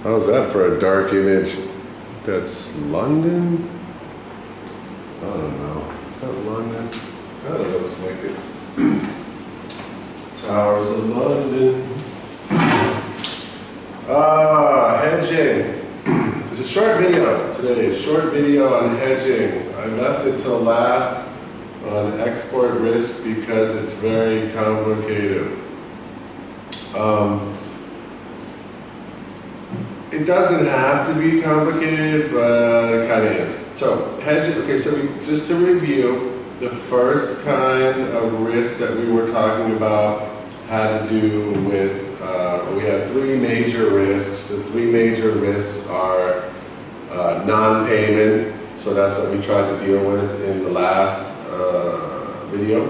How's that for a dark image? That's London? I don't know. Is that London? That looks like it. Towers of London. Hedging. It's a short video today. A short video on hedging. I left it till last on export risk because it's very complicated. It doesn't have to be complicated, but it kind of is. So, hedging, okay, so just to review, the first kind of risk that we were talking about had to do with, we had three major risks. The three major risks are non-payment, so that's what we tried to deal with in the last video.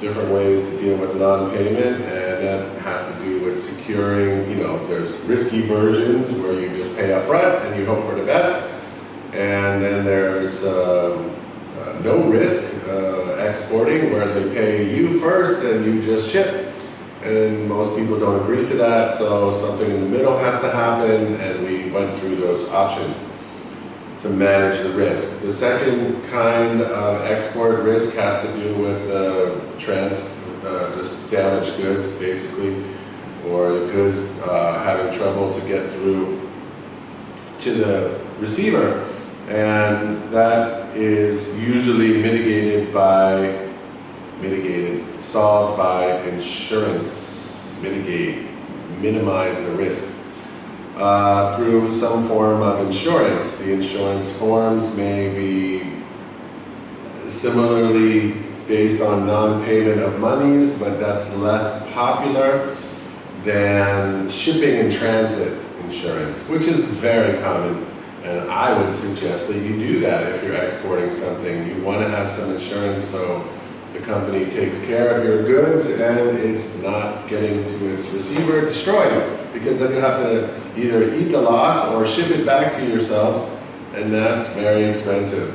Different ways to deal with non-payment, and that has to do with securing, there's risky versions where you just pay up front and you hope for the best, and then there's no risk exporting where they pay you first and you just ship, and most people don't agree to that, so something in the middle has to happen, and we went through those options to manage the risk. The second kind of export risk has to do with just damaged goods, basically, or the goods having trouble to get through to the receiver, and that is usually solved by insurance, minimize the risk. Through some form of insurance. The insurance forms may be similarly based on non-payment of monies, but that's less popular than shipping and transit insurance, which is very common. And I would suggest that you do that if you're exporting something. You want to have some insurance so the company takes care of your goods and it's not getting to its receiver destroyed, because then you have to either eat the loss or ship it back to yourself, and that's very expensive.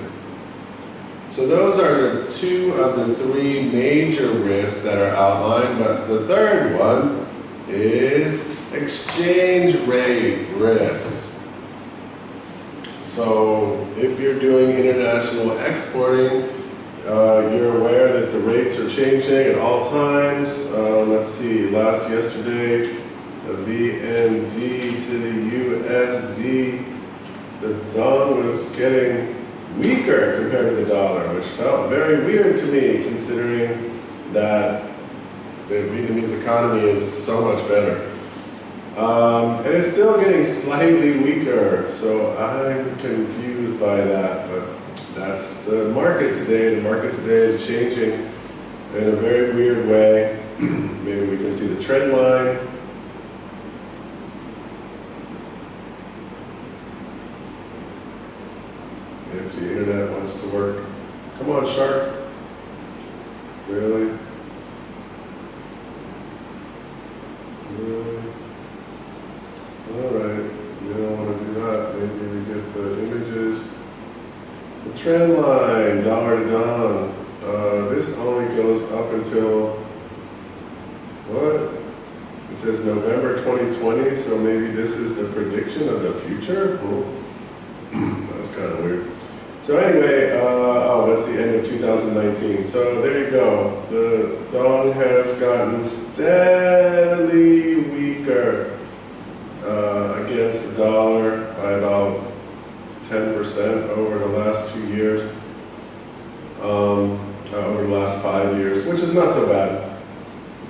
So those are two of the three major risks that are outlined, but the third one is exchange rate risks. So if you're doing international exporting, you're aware that the rates are changing at all times. Let's see, yesterday, the VND to the USD, the dong was getting weaker compared to the dollar, which felt very weird to me, considering that the Vietnamese economy is so much better. And it's still getting slightly weaker, so I'm confused by that, but that's the market today. The market today is changing in a very weird way. Maybe we can see the trend line. If the internet wants to work. Come on, shark. Really? Really? Alright, you don't want to do that. Maybe we get the images. The trend line, dollar to dong. This only goes up until, what? It says November 2020, so maybe this is the prediction of the future? Oh. That's kind of weird. So anyway, that's the end of 2019. So there you go. The dong has gotten steadily weaker against the dollar by about 10% over the last 2 years, over the last 5 years, which is not so bad,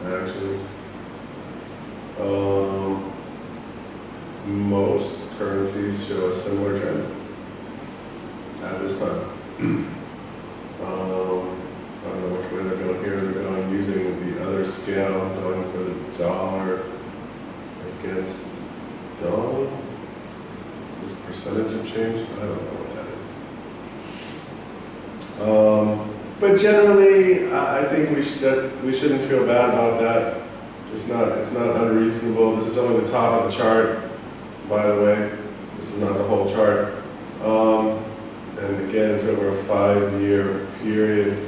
actually. Most currencies show a similar trend at this time. I don't know which way they're going here. They're going using the other scale, going for the dollar against dong. This percentage of change, I don't know what that is. But generally, I think we shouldn't feel bad about that. It's not unreasonable. This is only the top of the chart, by the way. This is not the whole chart. And again, it's over a 5-year period.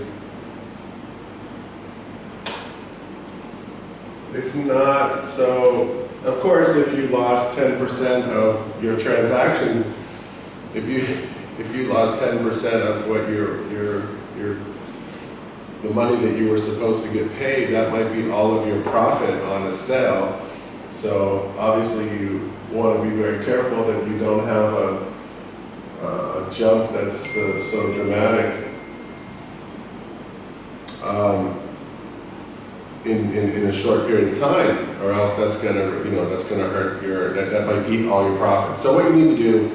It's not so Of course, if you lost 10% of your transaction, if you lost 10% of what the money that you were supposed to get paid, that might be all of your profit on a sale. So obviously you want to be very careful that you don't have a jump that's so dramatic in a short period of time, or else that's gonna hurt that might eat all your profit. So what you need to do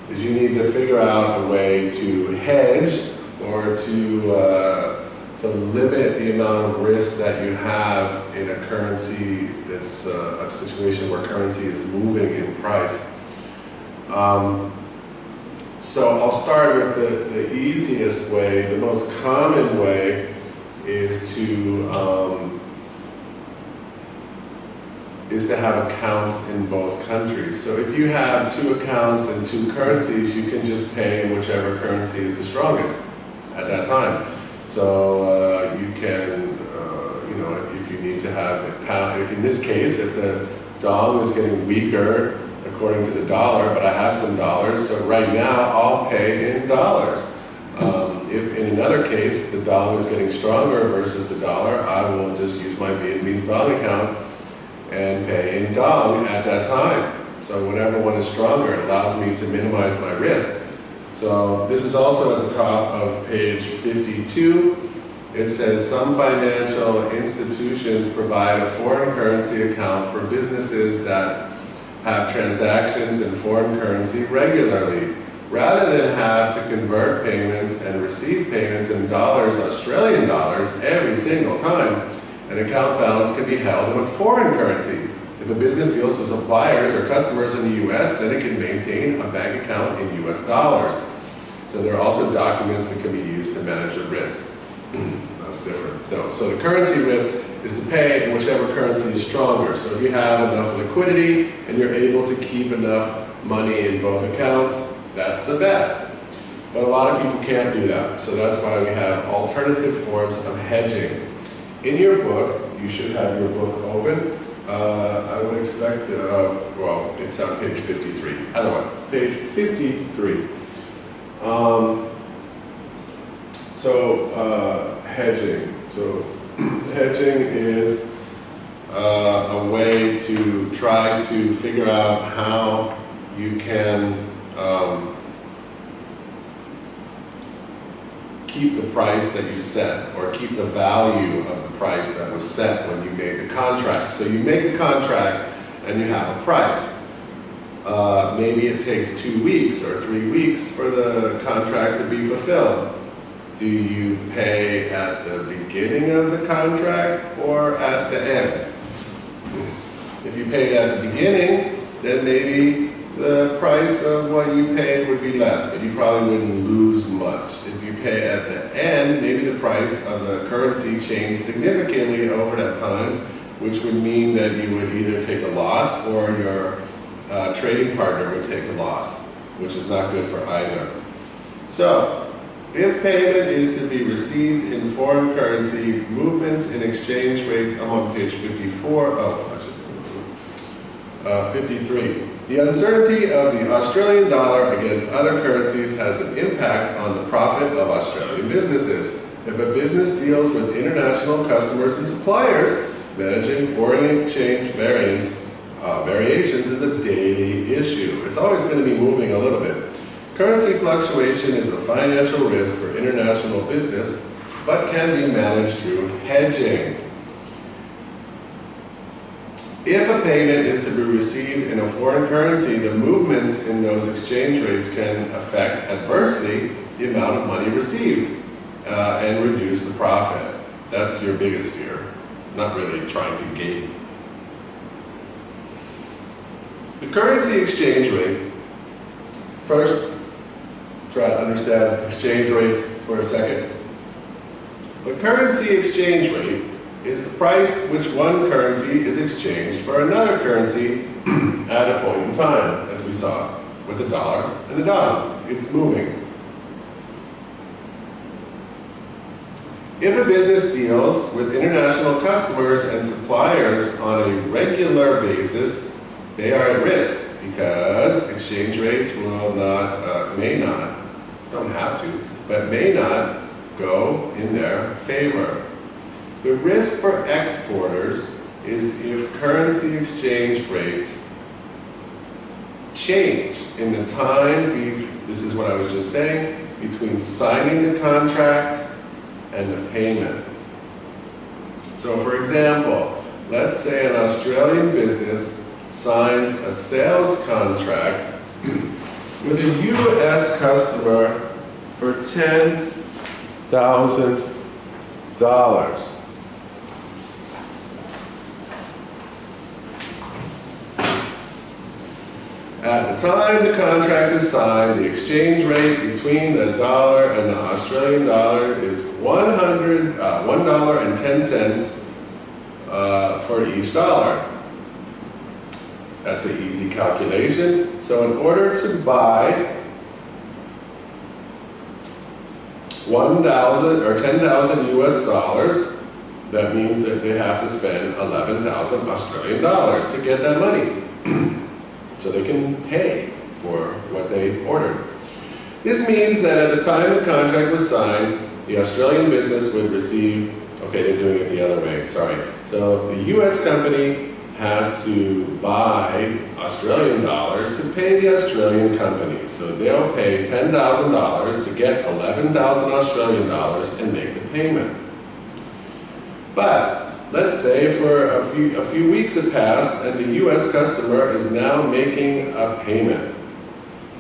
is you need to figure out a way to hedge or to limit the amount of risk that you have in a currency that's a situation where currency is moving in price. So I'll start with the easiest way. The most common way is to have accounts in both countries. So if you have two accounts in two currencies, you can just pay in whichever currency is the strongest at that time. So you can, if you need to have, in this case, if the dong is getting weaker according to the dollar, but I have some dollars, so right now I'll pay in dollars. If in another case the dong is getting stronger versus the dollar, I will just use my Vietnamese dong account and pay in dong at that time. So whatever one is stronger, it allows me to minimize my risk. So this is also at the top of page 52. It says some financial institutions provide a foreign currency account for businesses that have transactions in foreign currency regularly. Rather than have to convert payments and receive payments in dollars, Australian dollars, every single time, an account balance can be held in a foreign currency. If a business deals with suppliers or customers in the US, then it can maintain a bank account in US dollars. So there are also documents that can be used to manage the risk. That's different though. So the currency risk is to pay in whichever currency is stronger. So if you have enough liquidity and you're able to keep enough money in both accounts, that's the best. But a lot of people can't do that. So that's why we have alternative forms of hedging. In your book, you should have your book open. I would expect, well, it's on page 53. Otherwise, page 53. Hedging. So hedging is a way to try to figure out how you can keep the price that you set, or keep the value of the price that was set when you made the contract. So you make a contract and you have a price. Maybe it takes 2 weeks or 3 weeks for the contract to be fulfilled. Do you pay at the beginning of the contract or at the end? If you paid at the beginning, then maybe the price of what you paid would be less, but you probably wouldn't lose much. If you pay at the end, maybe the price of the currency changed significantly over that time, which would mean that you would either take a loss or your trading partner would take a loss, which is not good for either. So, if payment is to be received in foreign currency, movements in exchange rates, I'm on page 54, 53. The uncertainty of the Australian dollar against other currencies has an impact on the profit of Australian businesses. If a business deals with international customers and suppliers, managing foreign exchange variations is a daily issue. It's always going to be moving a little bit. Currency fluctuation is a financial risk for international business, but can be managed through hedging. If a payment is to be received in a foreign currency, the movements in those exchange rates can affect adversely the amount of money received and reduce the profit. That's your biggest fear, not really trying to gain. The currency exchange rate, first, try to understand exchange rates for a second. The currency exchange rate is the price which one currency is exchanged for another currency at a point in time, as we saw with the dollar and the dong. It's moving. If a business deals with international customers and suppliers on a regular basis, they are at risk because exchange rates will not, may not, don't have to, but may not go in their favor. The risk for exporters is if currency exchange rates change in the time, this is what I was just saying, between signing the contract and the payment. So for example, let's say an Australian business signs a sales contract with a US customer for $10,000. At the time the contract is signed, the exchange rate between the dollar and the Australian dollar is $1.10 for each dollar. That's an easy calculation. So in order to buy 1,000 or 10,000 US dollars, that means that they have to spend 11,000 Australian dollars to get that money. So they can pay for what they ordered. This means that at the time the contract was signed, the Australian business would receive, okay, they're doing it the other way, sorry. So the US company has to buy Australian dollars to pay the Australian company. So they'll pay $10,000 to get 11,000 Australian dollars and make the payment. But let's say for a few weeks have passed and the US customer is now making a payment.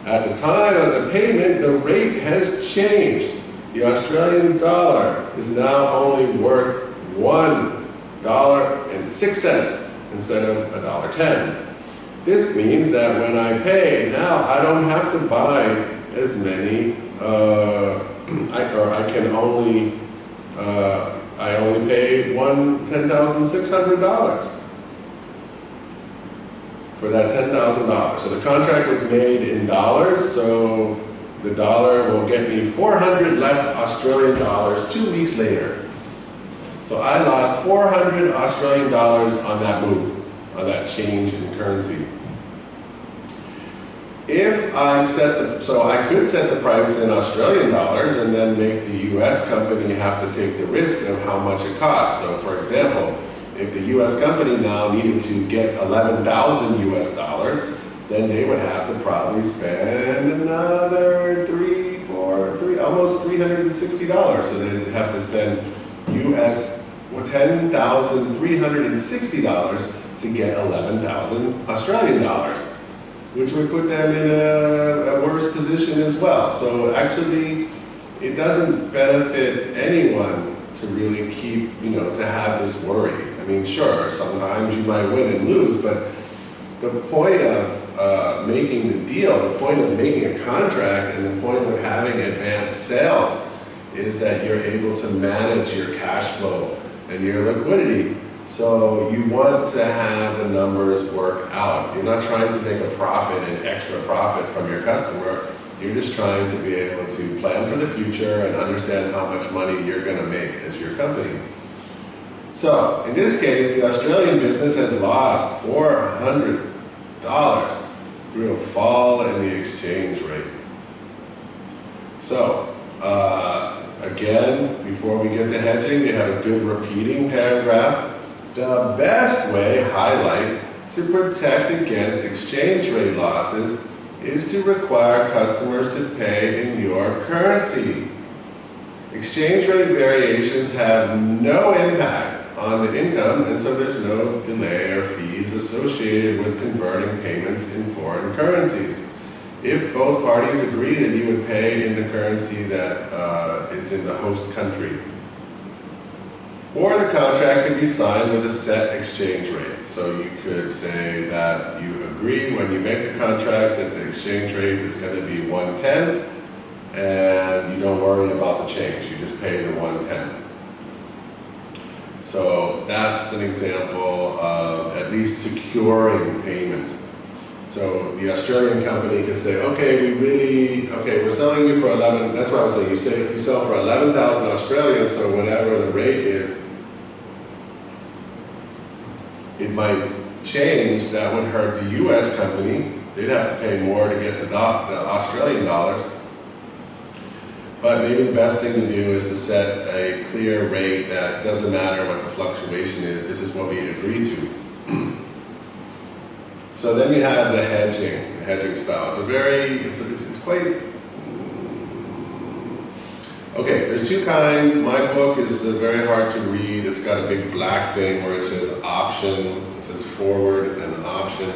At the time of the payment, the rate has changed. The Australian dollar is now only worth $1.06 instead of $1.10. This means that when I pay, now I don't have to buy as many, I only pay $10,600 for that $10,000. So the contract was made in dollars, so the dollar will get me 400 less Australian dollars 2 weeks later. So I lost 400 Australian dollars on that move, on that change in currency. If I so I could set the price in Australian dollars and then make the US company have to take the risk of how much it costs. So for example, if the US company now needed to get 11,000 US dollars, then they would have to probably spend another almost $360. So they'd have to spend $10,360 to get 11,000 Australian dollars, which would put them in a worse position as well. So actually, it doesn't benefit anyone to really keep, to have this worry. I mean, sure, sometimes you might win and lose, but the point of making the deal, the point of making a contract, and the point of having advanced sales is that you're able to manage your cash flow and your liquidity. So you want to have the numbers work out. You're not trying to make a profit, an extra profit from your customer. You're just trying to be able to plan for the future and understand how much money you're going to make as your company. So in this case, the Australian business has lost $400 through a fall in the exchange rate. So again, before we get to hedging, they have a good repeating paragraph. The best way, highlight, to protect against exchange rate losses is to require customers to pay in your currency. Exchange rate variations have no impact on the income, and so there's no delay or fees associated with converting payments in foreign currencies. If both parties agree that you would pay in the currency that is in the host country. Or the contract can be signed with a set exchange rate. So you could say that you agree when you make the contract that the exchange rate is going to be 110, and you don't worry about the change. You just pay the 110. So that's an example of at least securing payment. So the Australian company can say, okay, we're selling you for 11, that's what I was saying, you sell for 11,000 Australian, so whatever the rate is, it might change. That would hurt the US company. They'd have to pay more to get the Australian dollars. But maybe the best thing to do is to set a clear rate that it doesn't matter what the fluctuation is, this is what we agree to. So then you have the hedging style. It's quite, okay, there's two kinds. My book is very hard to read. It's got a big black thing where it says option, it says forward and option.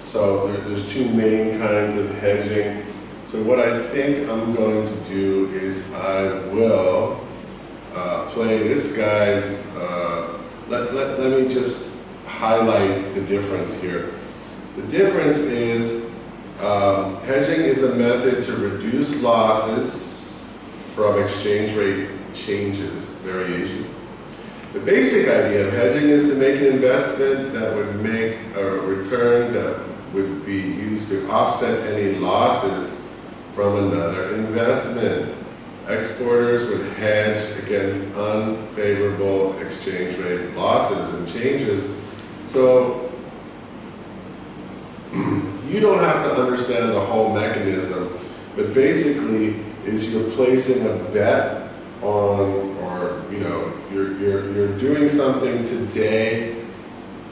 So there's two main kinds of hedging. So what I think I'm going to do is I will play this guy's, let me just highlight the difference here. The difference is hedging is a method to reduce losses from exchange rate changes, variation. The basic idea of hedging is to make an investment that would make a return that would be used to offset any losses from another investment. Exporters would hedge against unfavorable exchange rate losses and changes. So you don't have to understand the whole mechanism, but basically is you're placing a bet on, or you're doing something today,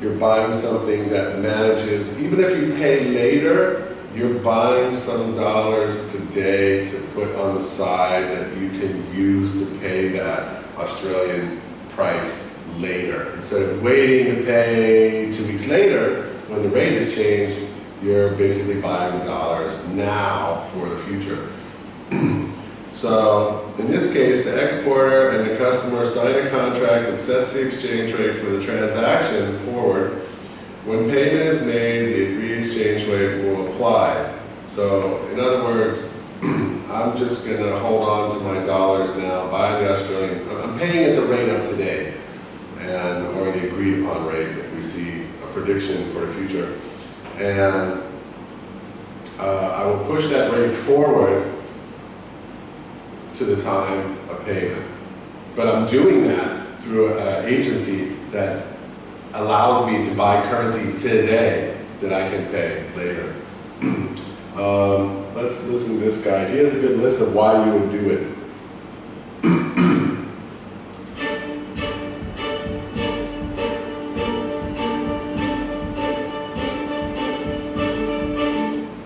you're buying something that manages, even if you pay later, you're buying some dollars today to put on the side that you can use to pay that Australian price later. Instead of waiting to pay 2 weeks later, when the rate has changed, you're basically buying the dollars now for the future. So in this case, the exporter and the customer sign a contract that sets the exchange rate for the transaction forward. When payment is made, the agreed exchange rate will apply. So in other words, I'm just going to hold on to my dollars now, buy the Australian, I'm paying at the rate of today, or the agreed upon rate if we see a prediction for the future. And I will push that rate forward to the time of payment. But I'm doing that through an agency that allows me to buy currency today that I can pay later. Let's listen to this guy. He has a good list of why you would do it.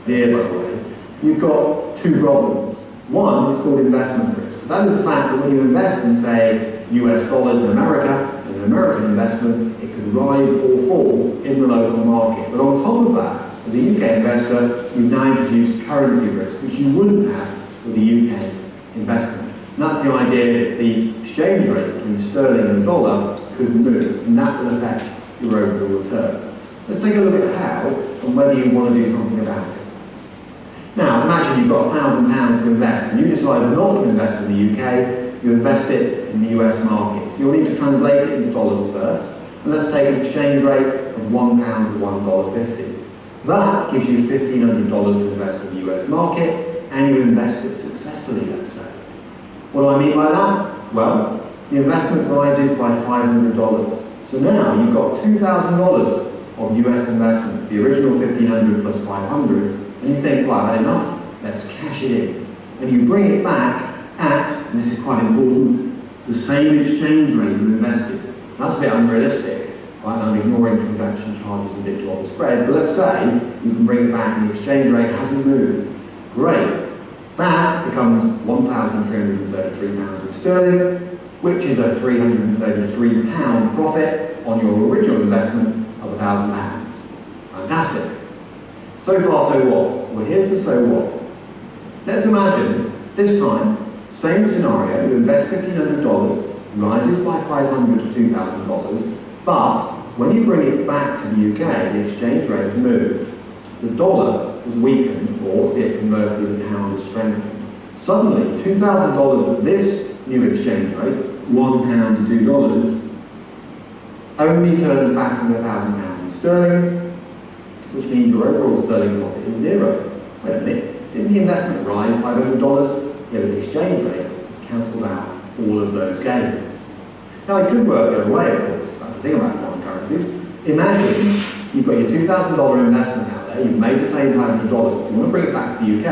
Here, by the way, you've got two problems. One is called investment risk. That is the fact that when you invest in, say, US dollars in America, in an American investment, it could rise or fall in the local market. But on top of that, as a UK investor, you've now introduced currency risk, which you wouldn't have with a UK investment. And that's the idea that the exchange rate between sterling and the dollar could move, and that will affect your overall returns. Let's take a look at how and whether you want to do something about it. Now, imagine you've got £1,000 to invest, and you decide not to invest in the UK, you invest it in the US market. So you'll need to translate it into dollars first, and let's take an exchange rate of £1 to $1.50. That gives you $1,500 to invest in the US market, and you invest it successfully, let's say. What do I mean by that? Well, the investment rises by $500. So now you've got $2,000 of US investment, the original $1,500 plus 500, and you think, well, I've had enough, let's cash it in. And you bring it back at, and this is quite important, the same exchange rate you invested. That's a bit unrealistic, right? I'm ignoring transaction charges and bit to offer spreads, but let's say you can bring it back and the exchange rate hasn't moved. Great. That becomes £1,333 sterling, which is a £333 profit on your original investment of £1,000. Fantastic. So far, so what? Well, here's the so what. Let's imagine, this time, same scenario, you invest $1,500, rises by $500 to $2,000, but when you bring it back to the UK, the exchange rate has moved. The dollar has weakened, or see it conversely, the pound has strengthened. Suddenly, $2,000 at this new exchange rate, £1 to $2, only turns back into £1,000 in sterling, which means your overall sterling profit is zero. Wait a minute, didn't the investment rise $500? Yeah, but the exchange rate has cancelled out all of those gains. Now, it could work the other way, of course. That's the thing about foreign currencies. Imagine you've got your $2,000 investment out there, you've made the same $500, you want to bring it back to the UK,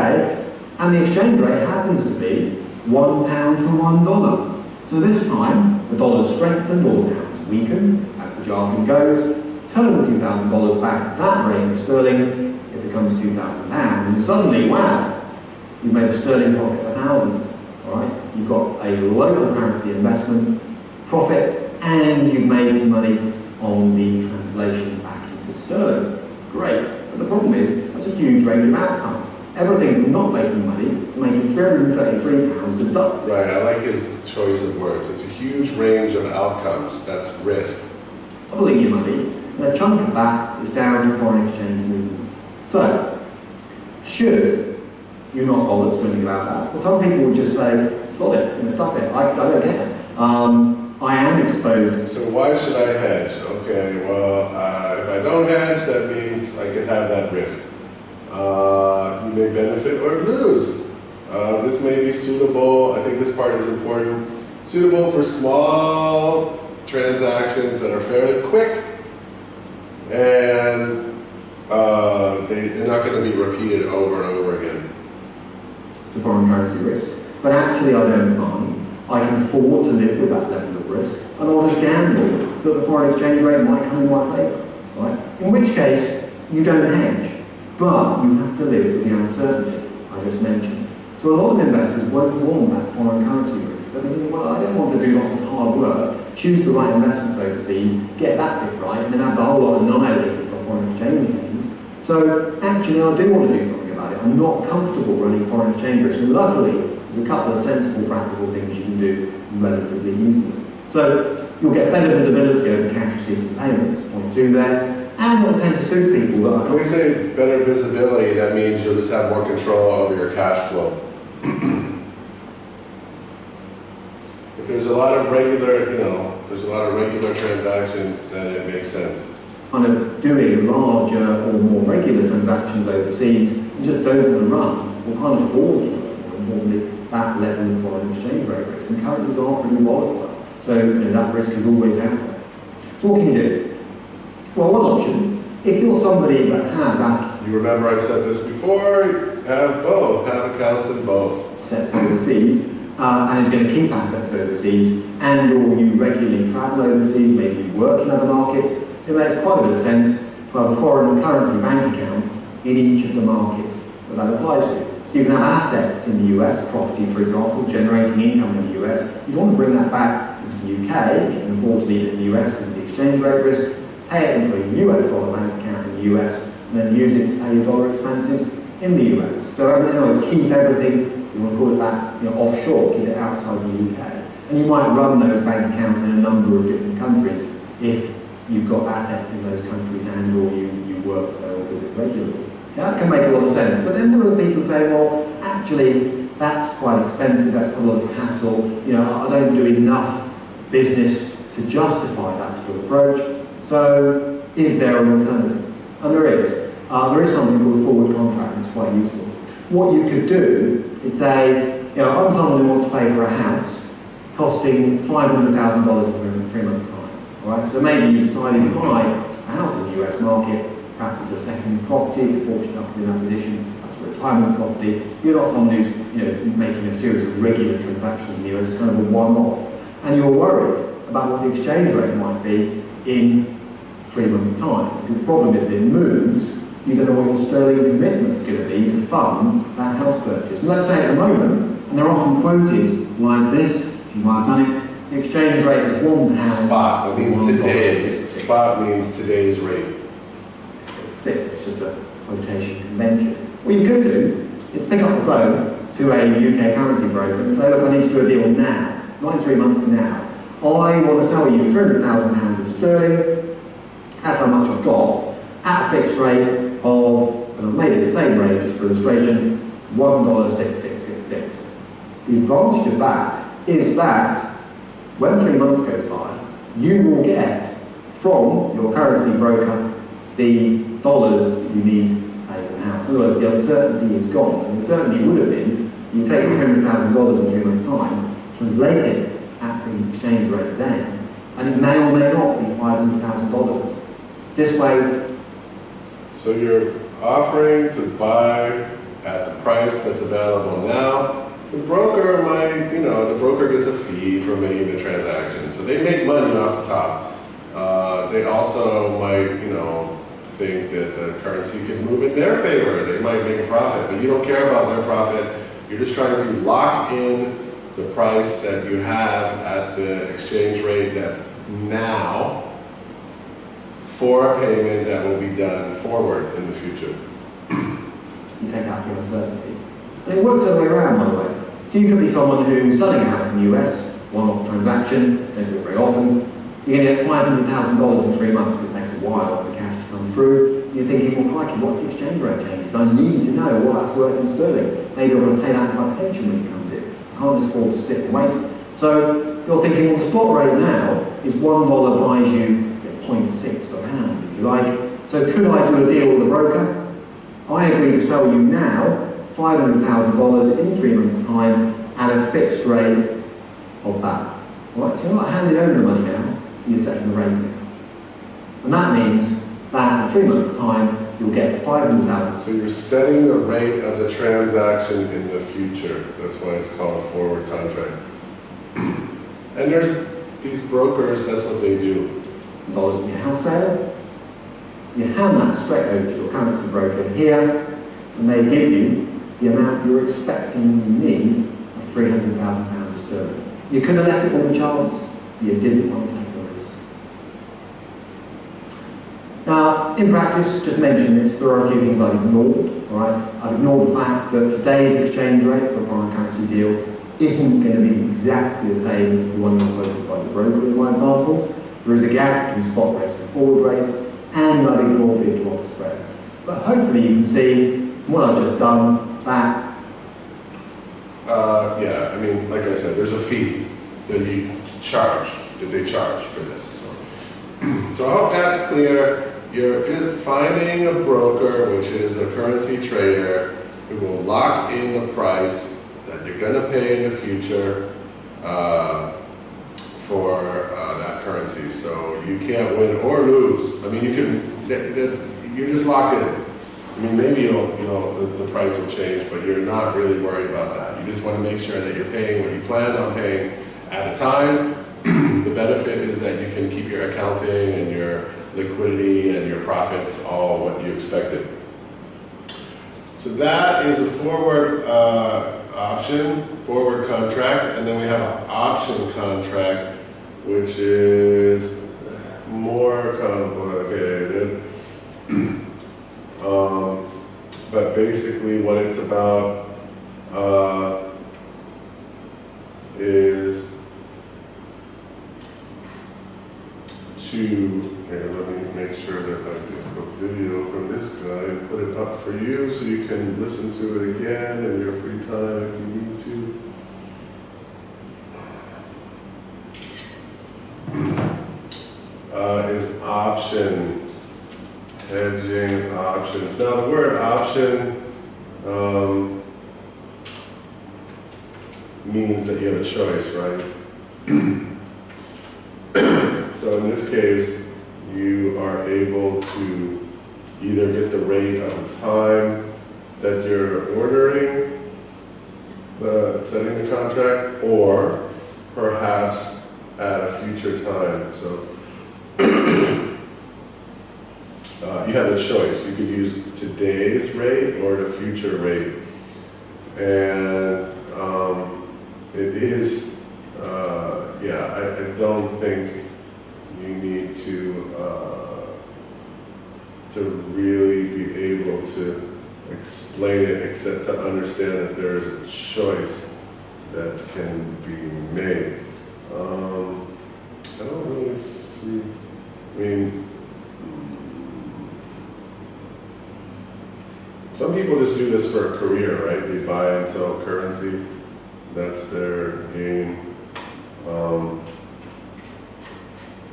and the exchange rate happens to be £1 to $1. So this time, the dollar's strengthened or the pound's weakened, as the jargon goes. Turn the $2,000 back at that rate in sterling, it becomes £2,000. And suddenly, wow, you've made a sterling profit of 1,000. All right? You've got a local currency investment profit, and you've made some money on the translation back into sterling. Great. But the problem is, that's a huge range of outcomes. Everything from not making money to making £333 to duck. Right, I like his choice of words. It's a huge range of outcomes. That's risk. Doubling your money, and a chunk of that is down to foreign exchange movements. So, should you not bother thinking about that? Well, some people would just say, sod it, stuff it, I don't care. I am exposed. So why should I hedge? Okay, well, if I don't hedge, that means I can have that risk. You may benefit or lose. This may be suitable, I think this part is important, suitable for small transactions that are fairly quick, and they're not going to be repeated over and over again. The foreign currency risk. But actually I don't mind. I can afford to live with that level of risk, and I'll just gamble that the foreign exchange rate might come in my favour. Right? In which case, you don't hedge, but you have to live with the uncertainty I just mentioned. So a lot of investors won't want that foreign currency risk. They think, well, I don't want to do lots of hard work, choose the right investments overseas, get that bit right, and then have the whole lot annihilated by foreign exchange gains. So actually, I do want to do something about it. I'm not comfortable running foreign exchange risk, and luckily, there's a couple of sensible, practical things you can do relatively easily. So you'll get better visibility over cash receipts and payments, point 2 there, and it'll tend to suit people that are... When we say better visibility, that means you'll just have more control over your cash flow. If there's a lot of regular, there's a lot of regular transactions, then it makes sense. Kind of doing larger or more regular transactions overseas, you just don't want to run, or can't afford to run, that level of foreign exchange rate risk, and currencies are pretty volatile. So that risk is always out there. So what can you do? Well, one option, if you're somebody that has that... You remember I said this before, have both, have accounts in both. Assets overseas, and is going to keep assets overseas, and or you regularly travel overseas, maybe you work in other markets, it makes quite a bit of sense to have a foreign currency bank account in each of the markets that applies to. So you can have assets in the US, property for example, generating income in the US. You don't want to bring that back into the UK, you can afford to leave it in the US because of the exchange rate risk, pay it into a US dollar bank account in the US, and then use it to pay your dollar expenses in the US. So everything else, keep everything, you want to call it that, offshore, keep it outside the UK. And you might run those bank accounts in a number of different countries if you've got assets in those countries and or you work there or visit regularly. That can make a lot of sense, but then there are people saying, well, actually, that's quite expensive, that's quite a lot of hassle, I don't do enough business to justify that sort of approach, so is there an alternative? And there is. There is something called a forward contract, and it's quite useful. What you could do is say, I'm someone who wants to pay for a house costing $500,000 in 3 months' time, all right? So maybe you decided to buy a house in the US market, perhaps as a second property, if you're fortunate enough to be in that position, that's a retirement property. You're not someone who's making a series of regular transactions in the US, it's kind of a one-off. And you're worried about what the exchange rate might be in 3 months' time. Because the problem is that it moves, you don't know what your sterling commitment is going to be to fund that house purchase. And let's say at the moment, and they're often quoted like this, you might have done it, the exchange rate is £1. Spot, that means today's. Spot means today's rate. It's just a quotation convention. What you could do is pick up the phone to a UK currency broker and say, look, I need to do a deal now, not in 3 months from now. I want to sell you £300,000 of sterling, that's how much I've got, at a fixed rate of, and I've made it the same rate just for illustration, $1.6666. The advantage of that is that when 3 months goes by, you will get from your currency broker the dollars that you need to pay for the house. In other words, the uncertainty is gone. And the uncertainty would have been, you take $300,000 in 3 months' time, translate it at the exchange rate then, and it may or may not be $500,000. This way. So you're offering to buy at the price that's available now. The broker might, the broker gets a fee for making the transaction, so they make money off the top. They also might, think that the currency can move in their favor. They might make a profit, but you don't care about their profit. You're just trying to lock in the price that you have at the exchange rate that's now for a payment that will be done forward in the future. You take out the uncertainty. And it works the other way around, by the way. So you could be someone who's selling a house in the US, one-off transaction, don't do it very often. You're going to get $500,000 in 3 months, because it takes a while for the cash to come through. You're thinking, well, crikey, what if the exchange rate changes? I need to know what that's worth in sterling. Maybe I'm going to pay that in my pension when it comes in. I can't just afford to sit and wait. So you're thinking, well, the spot rate now is $1 buys you 0.6 a pound, if you like. So could I do a deal with a broker? I agree to sell you now $500,000 in 3 months' time at a fixed rate of that. Right, so you're not handing over the money now, you're setting the rate now. And that means that in 3 months' time, you'll get $500,000. So you're setting the rate of the transaction in the future. That's why it's called a forward contract. And there's these brokers, that's what they do. Dollars in your house sale, you hand that straight over to your currency broker here, and they give you the amount you're expecting you need of £300,000 sterling. You could have left it on the chance, you didn't want to take the risk. Now, in practice, just mention this, there are a few things I've ignored, all right? I've ignored the fact that today's exchange rate for a foreign currency deal isn't going to be exactly the same as the one quoted by the broker in my examples. There is a gap between spot rates and forward rates, and I've ignored bid to offer spreads. But hopefully you can see from what I've just done that. Yeah, I mean, like I said, there's a fee that they charge for this. So I hope that's clear. You're just finding a broker, which is a currency trader, who will lock in the price that you're going to pay in the future for that currency. So you can't win or lose. I mean, you're just locked in. I mean, maybe the price will change, but you're not really worried about that. You just want to make sure that you're paying what you planned on paying at a time. The benefit is that you can keep your accounting and your liquidity and your profits all what you expected. So that is a forward option, forward contract, and then we have an option contract, which is more complicated. But basically what it's about is here, let me make sure that I get a video from this guy and put it up for you so you can listen to it again in your free time if you need to. Is option. Hedging options. Now the word option means that you have a choice, right? So in this case, you are able to either get the rate of the time that you're ordering, setting the contract, or perhaps at a future time. So you have a choice. You could use today's rate or the future rate. And it is, I don't think you need to really be able to explain it except to understand that there is a choice that can be made. I don't really see, I mean, some people just do this for a career, right? They buy and sell currency. That's their game.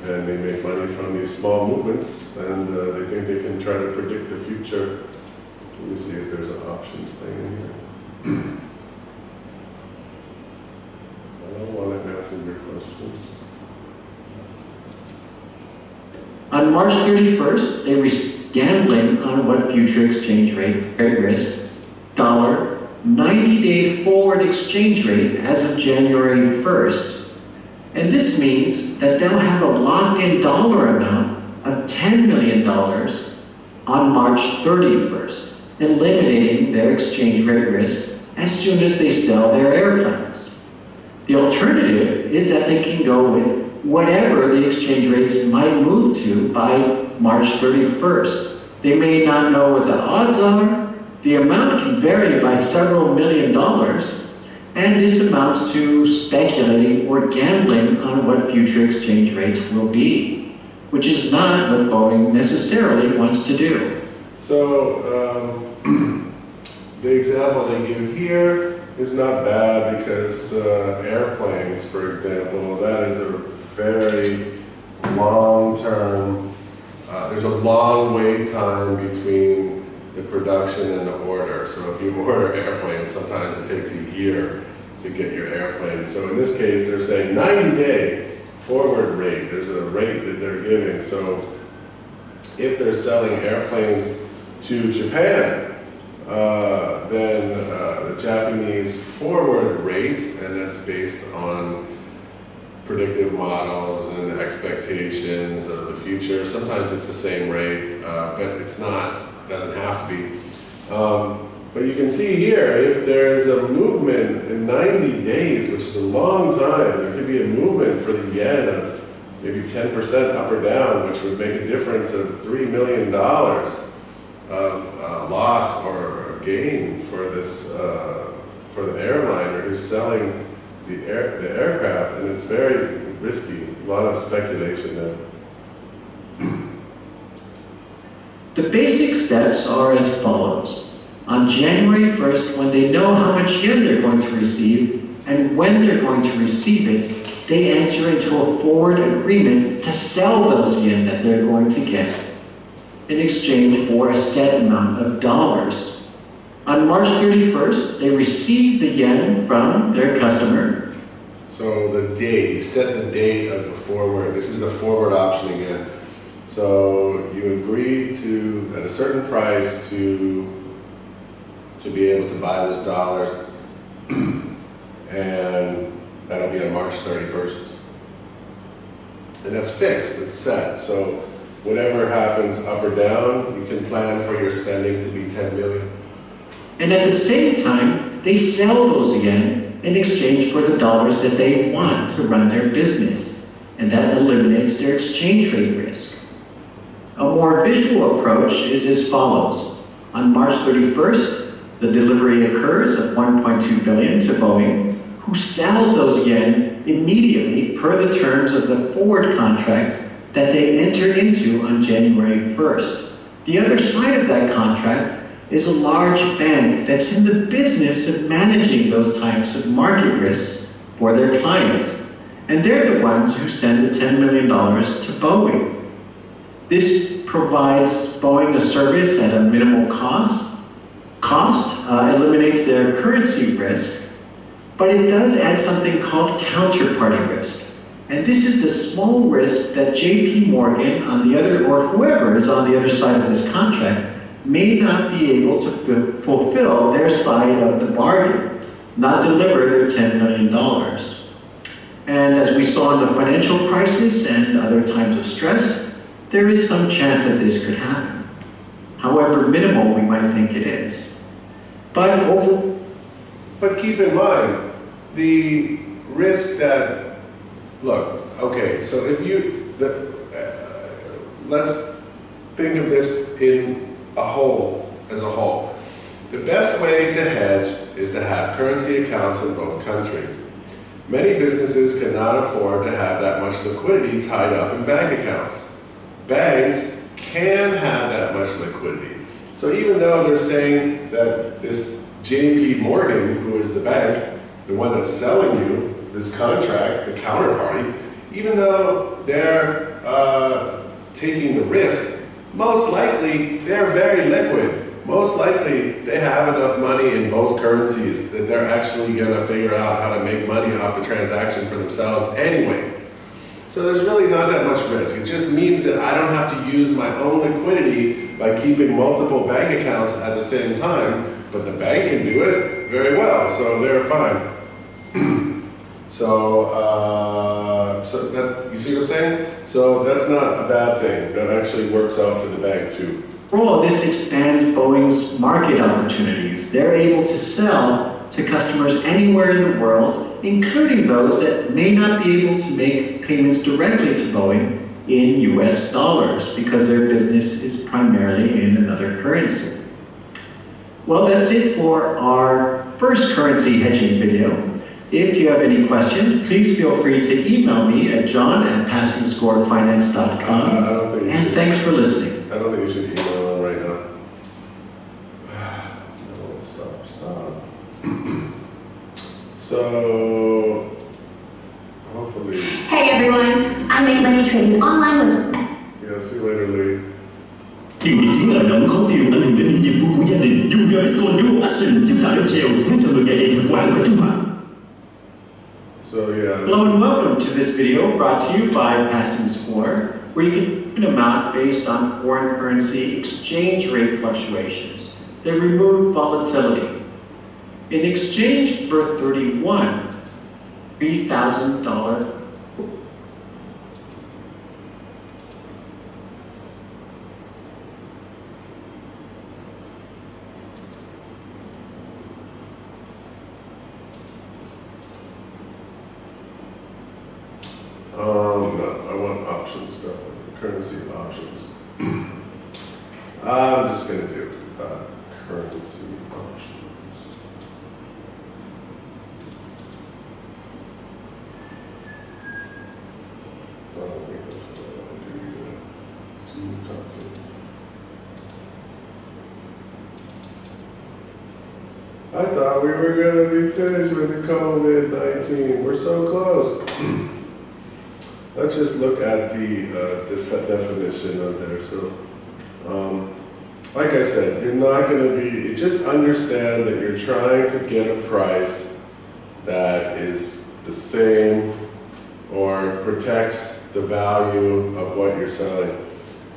And they make money from these small movements, and they think they can try to predict the future. Let me see if there's an options thing in here. I don't want to answer your questions. On March 31st, they were gambling on what future exchange rate risk, dollar, 90-day forward exchange rate as of January 1st. And this means that they'll have a locked-in dollar amount of $10 million on March 31st, eliminating their exchange rate risk as soon as they sell their airplanes. The alternative is that they can go with whatever the exchange rates might move to by March 31st. They may not know what the odds are. The amount can vary by several $million, and this amounts to speculating or gambling on what future exchange rates will be, which is not what Boeing necessarily wants to do. So the example they give here is not bad because airplanes, for example, that is a very long-term, there's a long wait time between the production and the order. So if you order airplanes, sometimes it takes a year to get your airplane. So in this case, they're saying 90-day forward rate. There's a rate that they're giving. So if they're selling airplanes to Japan, then the Japanese forward rate, and that's based on predictive models and expectations of the future. Sometimes it's the same rate, but it's not. It doesn't have to be. But you can see here, if there's a movement in 90 days, which is a long time, there could be a movement for the yen of maybe 10% up or down, which would make a difference of $3 million of loss or gain for this for the airliner who's selling the aircraft, and it's very risky. A lot of speculation there. The basic steps are as follows. On January 1st, when they know how much yen they're going to receive and when they're going to receive it, they enter into a forward agreement to sell those yen that they're going to get in exchange for a set amount of dollars. On March 31st, they receive the yen from their customer. So the date, you set the date of the forward. This is the forward option again. So you agree to, at a certain price, to be able to buy those dollars, and that'll be on March 31st. And that's fixed, it's set. So whatever happens up or down, you can plan for your spending to be 10 million. And at the same time, they sell those yen in exchange for the dollars that they want to run their business. And that eliminates their exchange rate risk. A more visual approach is as follows. On March 31st, the delivery occurs of 1.2 billion to Boeing, who sells those yen immediately per the terms of the forward contract that they entered into on January 1st. The other side of that contract is a large bank that's in the business of managing those types of market risks for their clients. And they're the ones who send the $10 million to Boeing. This provides Boeing a service at a minimal cost, eliminates their currency risk, but it does add something called counterparty risk. And this is the small risk that JP Morgan on the other, or whoever is on the other side of this contract, may not be able to fulfill their side of the bargain, not deliver their $10 million. And as we saw in the financial crisis and other times of stress, there is some chance that this could happen. However minimal we might think it is. But keep in mind, the risk that, look, okay, so if you, let's think of this in a whole, as a whole. The best way to hedge is to have currency accounts in both countries. Many businesses cannot afford to have that much liquidity tied up in bank accounts. Banks can have that much liquidity. So even though they're saying that this JP Morgan, who is the bank, the one that's selling you this contract, the counterparty, even though they're taking the risk, most likely they're very liquid. Most likely they have enough money in both currencies that they're actually going to figure out how to make money off the transaction for themselves anyway. So there's really not that much risk. It just means that I don't have to use my own liquidity by keeping multiple bank accounts at the same time, but the bank can do it very well, so they're fine. So that, you see what I'm saying? So that's not a bad thing. That actually works out for the bank too. Overall, this expands Boeing's market opportunities. They're able to sell to customers anywhere in the world, including those that may not be able to make payments directly to Boeing in US dollars because their business is primarily in another currency. Well, that's it for our first currency hedging video. If you have any questions, please feel free to email me at john@passingscorefinance.com. And thanks for listening. I don't think you should email them right now. No, stop. So, hopefully. Hey everyone, I make money trading online with. Yeah, see you later, Lee. Điều bị tiếng lợi động khó tiêu ảnh hưởng đến những nhiệm vụ của gia đình. Dùng giới Solo Action giúp tạo được trèo hướng cho người dạy dạy thực quản và trung hòa. So yeah. Hello and welcome to this video brought to you by Passing Score, where you can an amount based on foreign currency exchange rate fluctuations. They remove volatility. In exchange for $3,000. No, I want options though, currency options. I'm just going to do currency options. I don't think that's what I want to do either. It's too complicated. I thought we were going to be finished with the COVID-19. We're so close. Let's just look at the definition of there. So, like I said, you're not going to be, just understand that you're trying to get a price that is the same or protects the value of what you're selling.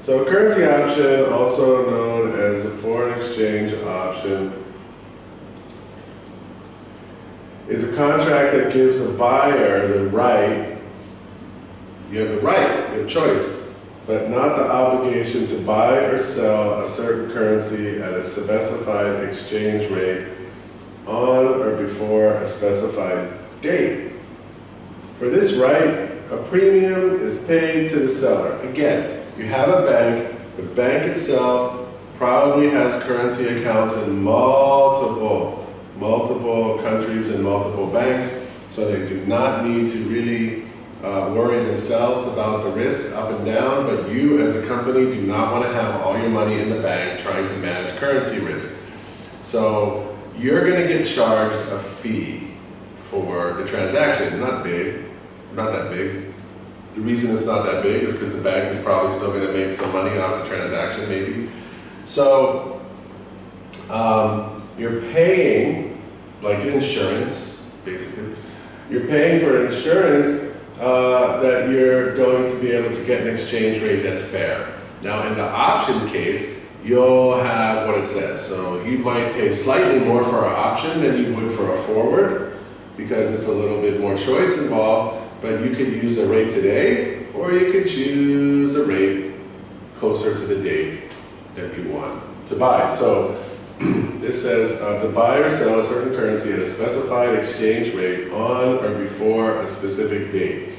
So a currency option, also known as a foreign exchange option, is a contract that gives a buyer the right. You have the right, you have choice, but not the obligation to buy or sell a certain currency at a specified exchange rate on or before a specified date. For this right, a premium is paid to the seller. Again, you have a bank. The bank itself probably has currency accounts in multiple countries and multiple banks, so they do not need to really worry themselves about the risk up and down, but you as a company do not want to have all your money in the bank trying to manage currency risk. So you're going to get charged a fee for the transaction. Not big, not that big. The reason it's not that big is because the bank is probably still going to make some money off the transaction maybe. So you're paying, like an insurance, basically. You're paying for insurance that you're going to be able to get an exchange rate that's fair. Now in the option case, you'll have what it says. So you might pay slightly more for an option than you would for a forward because it's a little bit more choice involved, but you could use the rate today or you could choose a rate closer to the date that you want to buy. So this says to buy or sell a certain currency at a specified exchange rate on or before a specific date.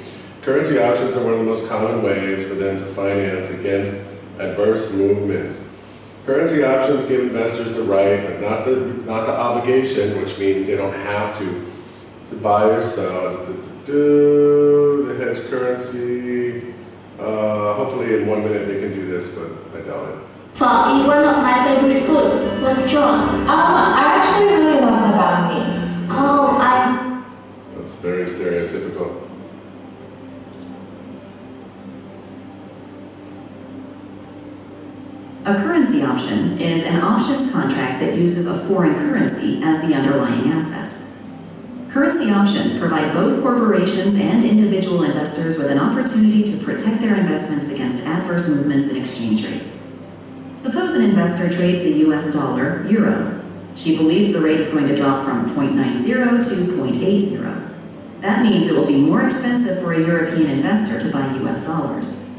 Currency options are one of the most common ways for them to finance against adverse movements. Currency options give investors the right, but not the obligation, which means they don't have to buy or sell. The hedge currency. Hopefully in 1 minute they can do this, but I doubt it. For one of my favorite foods was Jaws. I actually really love the banh mi. That's very stereotypical. currency option is an options contract that uses a foreign currency as the underlying asset. Currency options provide both corporations and individual investors with an opportunity to protect their investments against adverse movements in exchange rates. Suppose an investor trades the US dollar, euro. She believes the rate is going to drop from 0.90 to 0.80. That means it will be more expensive for a European investor to buy US dollars.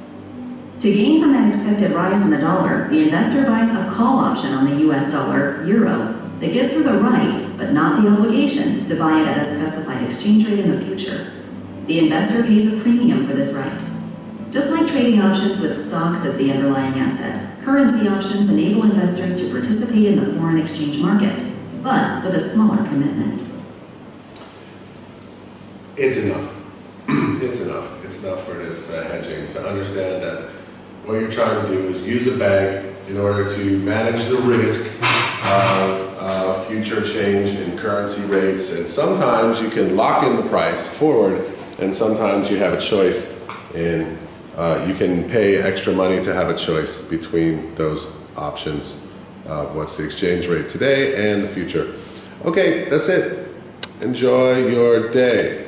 To gain from that expected rise in the dollar, the investor buys a call option on the US dollar, euro, that gives her the right, but not the obligation, to buy it at a specified exchange rate in the future. The investor pays a premium for this right. Just like trading options with stocks as the underlying asset, currency options enable investors to participate in the foreign exchange market, but with a smaller commitment. It's enough. It's enough. It's enough for this hedging to understand that what you're trying to do is use a bank in order to manage the risk of future change in currency rates, and sometimes you can lock in the price forward, and sometimes you have a choice in, you can pay extra money to have a choice between those options of what's the exchange rate today and the future. Okay, that's it. Enjoy your day.